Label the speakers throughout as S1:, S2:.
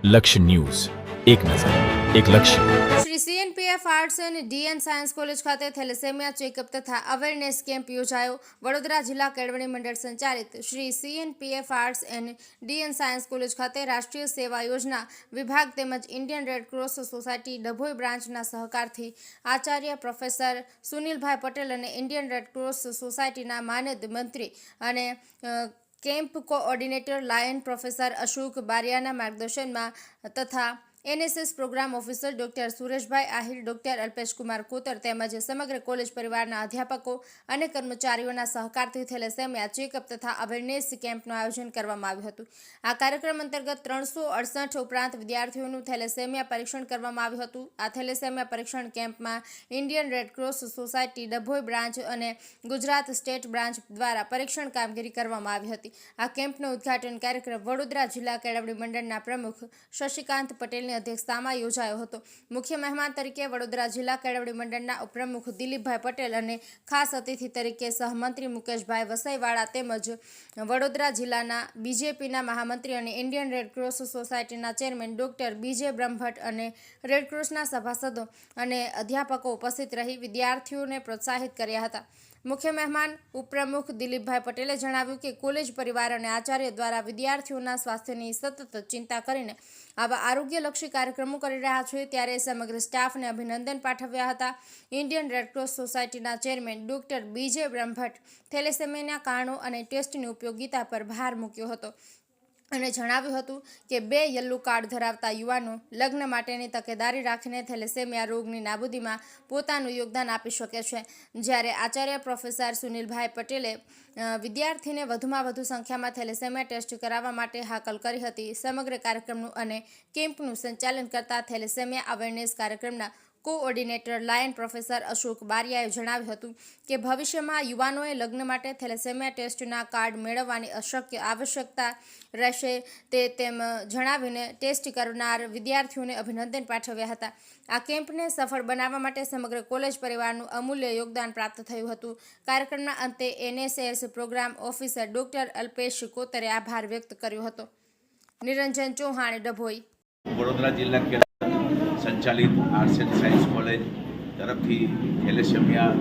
S1: લક્ષ્ય ન્યૂઝ, એક નજર, એક લક્ષ્ય.
S2: Shri CNPF arts and DN science college ખાતે થેલેસેમિયા ચેકઅપ તથા અવેરનેસ કેમ્પ યોજાયો. વડોદરા જિલ્લા કેળવણી મંડળ સંચાલિત Shri CNPF arts and DN science college ખાતે રાષ્ટ્રીય સેવા યોજના વિભાગ તેમજ Indian red cross society Dabhoi બ્રાન્ચના સહકારથી આચાર્ય પ્રોફેસર સુનિલભાઈ પટેલ અને ઇન્ડિયન રેડ ક્રોસ સોસાયટીના માનદ મંત્રી અને camp coordinator lion professor Ashok બારિયાના માર્ગદર્શનમાં તથા NSS programme officer doctor Sureshbhai Ahir, doctor Alpeshkumar Kotar તેમજ સમગ્ર કોલેજ પરિવારના અધ્યાપકો અને કર્મચારીઓના સહકારથી થેલેસેમિયા ચેકઅપ તથા અવેરનેસ કેમ્પનું આયોજન કરવામાં આવ્યું હતું. આ કાર્યક્રમ અંતર્ગત 368 ઉપરાંત વિદ્યાર્થીઓનું થેલેસેમિયા પરીક્ષણ કરવામાં આવ્યું હતું. આ થેલેસેમિયા પરીક્ષણ કેમ્પમાં Indian red cross society Dabhoi branch અને ગુજરાત સ્ટેટ બ્રાન્ચ દ્વારા પરીક્ષણ કામગીરી કરવામાં આવી હતી. આ કેમ્પનો ઉદ્ઘાટન કાર્યક્રમ વડોદરા જિલ્લા કેળવણી મંડળના પ્રમુખ શશિકાંત પટેલની અધ્યક્ષતામાં યોજાયો હતો. મુખ્ય મહેમાન તરીકે વડોદરા જિલ્લા કેળવણી મંડળના ઉપપ્રમુખ દિલીપભાઈ પટેલ અને ખાસ અતિથિ તરીકે સહમંત્રી મુકેશભાઈ વસઈવાળા તેમજ વડોદરા જિલ્લાના BJPના મહામંત્રી અને ઇન્ડિયન રેડ ક્રોસ સોસાયટીના ચેરમેન ડોક્ટર BJ બ્રહ્મભટ્ટ અને રેડ ક્રોસના સભાસદો અને અધ્યાપકો ઉપસ્થિત રહી વિદ્યાર્થીઓને પ્રોત્સાહિત કર્યા હતા. મુખ્ય મહેમાન ઉપપ્રમુખ દિલીપભાઈ પટેલે જણાવ્યું કે કોલેજ પરિવાર અને આચાર્ય દ્વારા વિદ્યાર્થીઓના સ્વાસ્થ્યની સતત ચિંતા કરીને આવા આરોગ્યલક્ષી કાર્યક્રમો કરી રહ્યા છે ત્યારે સમગ્ર સ્ટાફને અભિનંદન પાઠવ્યા હતા. ઇન્ડિયન રેડ ક્રોસ સોસાયટીના ચેરમેન ડોક્ટર BJ બ્રહ્મભટ્ટ થેલેસેમિયાના કારણો અને ટેસ્ટની ઉપયોગિતા પર ભાર મૂક્યો હતો અને જણાવ્યું હતું કે 2 યલો કાર્ડ ધરાવતા યુવાનો લગ્ન માટેની તકેદારી રાખીને થેલેસેમિયા રોગની નાબૂદીમાં પોતાનું યોગદાન આપી શકે છે. જ્યારે આચાર્ય પ્રોફેસર સુનિલભાઈ પટેલે વિદ્યાર્થીને વધુમાં વધુ સંખ્યામાં થેલેસેમિયા ટેસ્ટ કરાવવા માટે હાકલ કરી હતી. સમગ્ર કાર્યક્રમનું અને કેમ્પનું સંચાલન કરતા થેલેસેમિયા અવેરનેસ કાર્યક્રમના કોઓર્ડિનેટર લાયન પ્રોફેસર અશોક બારિયાએ જણાવ્યું હતું કે ભવિષ્યમાં યુવાનોએ લગ્ન માટે થેલેસેમિયા ટેસ્ટના કાર્ડ મેળવવાની આવશ્યકતા રહેશે તેમ જણાવીને ટેસ્ટ કરનાર વિદ્યાર્થીઓને અભિનંદન પાઠવ્યા હતા. આ કેમ્પને સફળ બનાવવા માટે સમગ્ર કોલેજ પરિવારનું અમૂલ્ય યોગદાન પ્રાપ્ત થયું હતું. કાર્યક્રમના અંતે NSS programme officer doctor Alpesh કોતરે આભાર વ્યક્ત કર્યો હતો. નિરંજન ચૌહાણ, ડભોઈ.
S3: વડોદરા જિલ્લા સંચાલિત આર્ટ્સ એન્ડ સાયન્સ કોલેજ તરફથી થેલેસેમિયા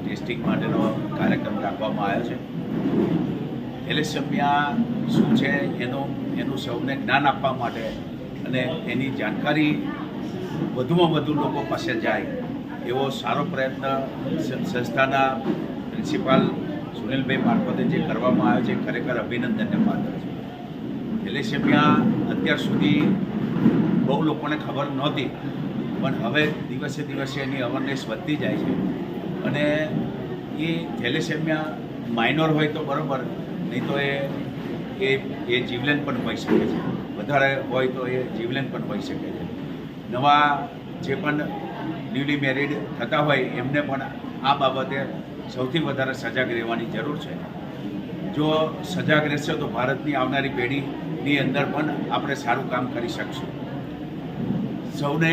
S3: ટેસ્ટિંગ માટેનો કાર્યક્રમ રાખવામાં આવ્યો છે. થેલેસેમિયા શું છે એનું સૌને જ્ઞાન આપવા માટે અને એની જાણકારી વધુમાં વધુ લોકો પાસે જાય એવો સારો પ્રયત્ન સંસ્થાના પ્રિન્સિપાલ સુનિલભાઈ મારફતે જે કરવામાં આવ્યો છે ખરેખર અભિનંદનને પાત્ર છે. થેલેસેમિયા અત્યાર સુધી બહુ લોકોને ખબર નહોતી પણ હવે દિવસે દિવસે એની અવેરનેસ વધતી જાય છે અને એ થેલેસેમિયા માઇનોર હોય તો બરાબર, નહીં તો એ જીવલેણ પણ હોઈ શકે છે. વધારે હોય તો એ જીવલેણ પણ હોઈ શકે છે. નવા જે પણ ન્યૂલી મેરિડ થતા હોય એમને પણ આ બાબતે સૌથી વધારે સજાગ રહેવાની જરૂર છે. જો સજાગ રહેશે તો ભારતની આવનારી પેઢીની અંદર પણ આપણે સારું કામ કરી શકશું. સૌને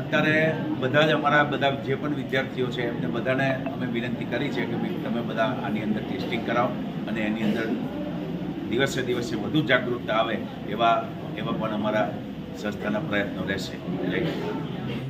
S3: અત્યારે બધા જ અમારા બધા જે પણ વિદ્યાર્થીઓ છે એમને બધાને અમે વિનંતી કરી છે કે ભાઈ તમે બધા આની અંદર ટેસ્ટિંગ કરાવો અને એની અંદર દિવસે દિવસે વધુ જાગૃતતા આવે એવા પણ અમારા સંસ્થાના પ્રયત્નો રહેશે. જય હિન્દ.